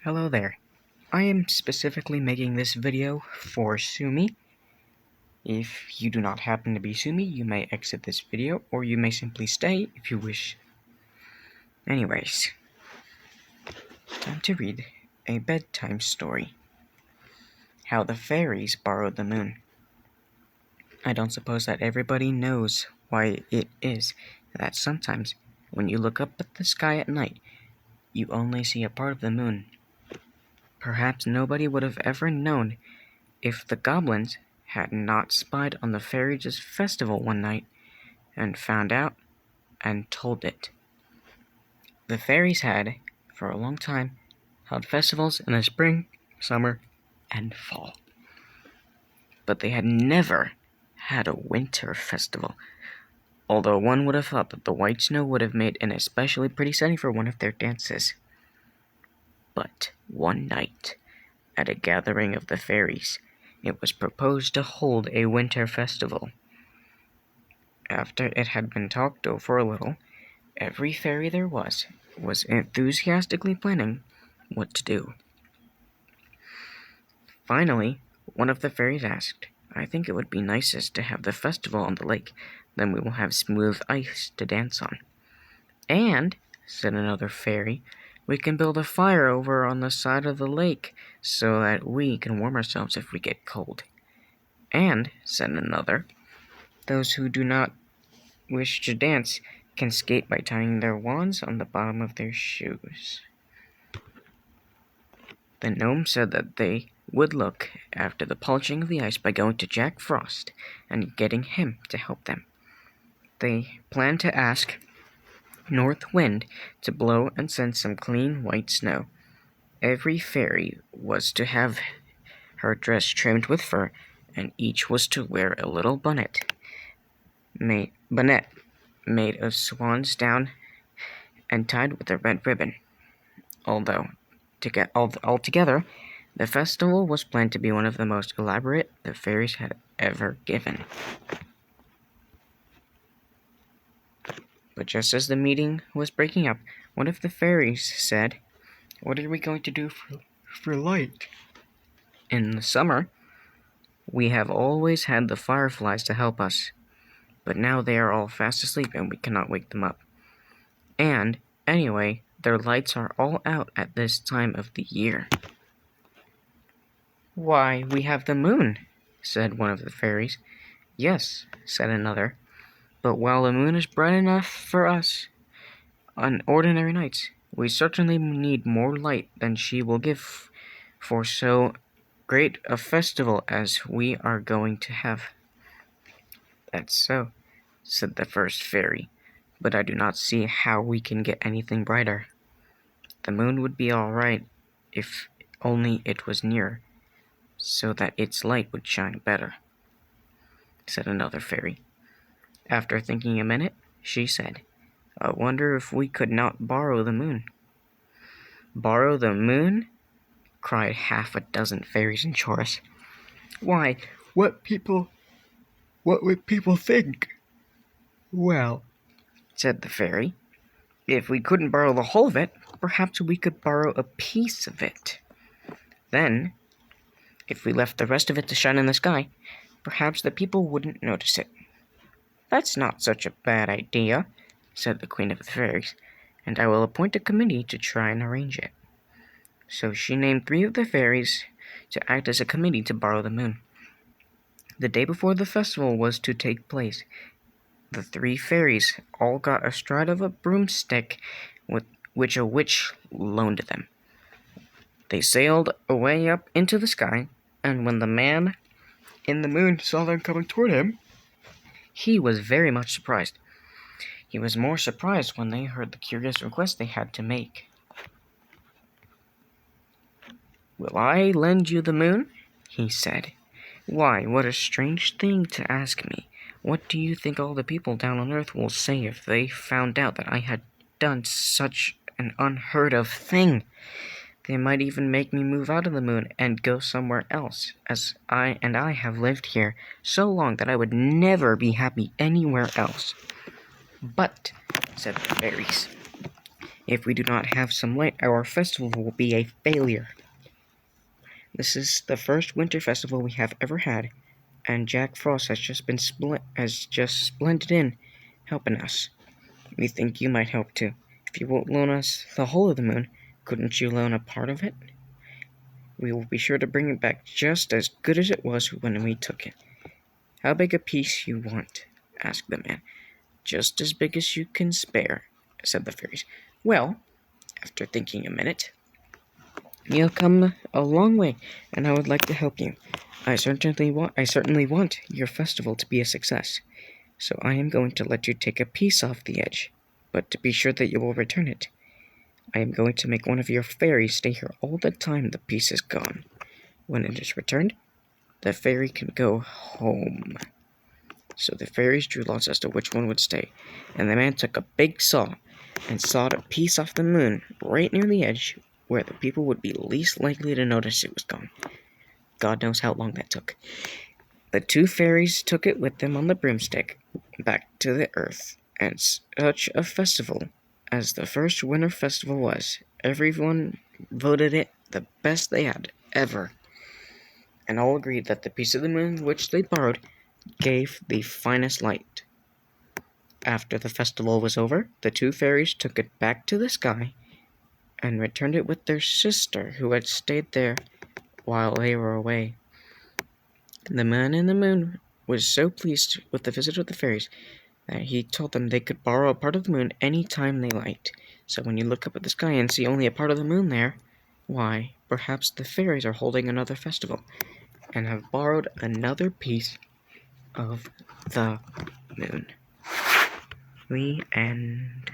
Hello there. I am specifically making this video for Sumi. If you do not happen to be Sumi, you may exit this video, or you may simply stay if you wish. Anyways, time to read a bedtime story. How the fairies borrowed the moon. I don't suppose that everybody knows why it is that sometimes when you look up at the sky at night, you only see a part of the moon. Perhaps nobody would have ever known if the goblins had not spied on the fairies' festival one night and found out and told it. The fairies had, for a long time, held festivals in the spring, summer, and fall. But they had never had a winter festival, although one would have thought that the white snow would have made an especially pretty setting for one of their dances. But one night, at a gathering of the fairies, it was proposed to hold a winter festival. After it had been talked over a little, every fairy there was enthusiastically planning what to do. Finally, one of the fairies asked, "I think it would be nicest to have the festival on the lake, then we will have smooth ice to dance on." "And," said another fairy, "we can build a fire over on the side of the lake so that we can warm ourselves if we get cold." "And," said another, "those who do not wish to dance can skate by tying their wands on the bottom of their shoes." The gnome said that they would look after the polishing of the ice by going to Jack Frost and getting him to help them. They planned to ask North Wind to blow and send some clean white snow. Every fairy was to have her dress trimmed with fur, and each was to wear a little bonnet made of swan's down and tied with a red ribbon. Altogether, the festival was planned to be one of the most elaborate the fairies had ever given. But just as the meeting was breaking up, one of the fairies said, "What are we going to do for light?" "In the summer, we have always had the fireflies to help us, but now they are all fast asleep and we cannot wake them up. And, anyway, their lights are all out at this time of the year." "Why, we have the moon," said one of the fairies. "Yes," said another, "but while the moon is bright enough for us on ordinary nights, we certainly need more light than she will give for so great a festival as we are going to have." "That's so," said the first fairy, "but I do not see how we can get anything brighter. The moon would be all right if only it was near, so that its light would shine better," said another fairy. After thinking a minute, she said, "I wonder if we could not borrow the moon." "Borrow the moon?" cried half a dozen fairies in chorus. "Why, what would people think?" "Well," said the fairy, "if we couldn't borrow the whole of it, perhaps we could borrow a piece of it. Then, if we left the rest of it to shine in the sky, perhaps the people wouldn't notice it." "That's not such a bad idea," said the Queen of the Fairies, "and I will appoint a committee to try and arrange it." So she named 3 of the fairies to act as a committee to borrow the moon. The day before the festival was to take place, the 3 fairies all got astride of a broomstick which a witch loaned them. They sailed away up into the sky, and when the man in the moon saw them coming toward him, he was very much surprised. He was more surprised when they heard the curious request they had to make. "Will I lend you the moon?" he said. "Why, what a strange thing to ask me. What do you think all the people down on Earth will say if they found out that I had done such an unheard of thing? They might even make me move out of the moon and go somewhere else, as I have lived here so long that I would never be happy anywhere else." "But," said the fairies, If we do not have some light, our festival will be a failure. This is the first winter festival we have ever had, and Jack Frost has just splendid in helping us. We think you might help too. If you won't loan us the whole of the moon, couldn't you loan a part of it? We will be sure to bring it back just as good as it was when we took it. How big a piece you want? Asked the man. Just as big as you can spare, said the fairies. Well, after thinking a minute, you've come a long way, and I would like to help you. I certainly want your festival to be a success, so I am going to let you take a piece off the edge, but to be sure that you will return it. I am going to make one of your fairies stay here all the time the piece is gone. When it is returned, the fairy can go home. So the fairies drew lots as to which one would stay, and the man took a big saw and sawed a piece off the moon right near the edge where the people would be least likely to notice it was gone. God knows how long that took. The two fairies took it with them on the broomstick back to the earth, and such a festival as the first winter festival was. Everyone voted it the best they had ever, and all agreed that the piece of the moon which they borrowed gave the finest light. After the festival was over, the two fairies took it back to the sky and returned it with their sister, who had stayed there while they were away. The man in the moon was so pleased with the visit of the fairies that he told them they could borrow a part of the moon any time they liked. So when you look up at the sky and see only a part of the moon there, why, perhaps the fairies are holding another festival and have borrowed another piece of the moon. The end.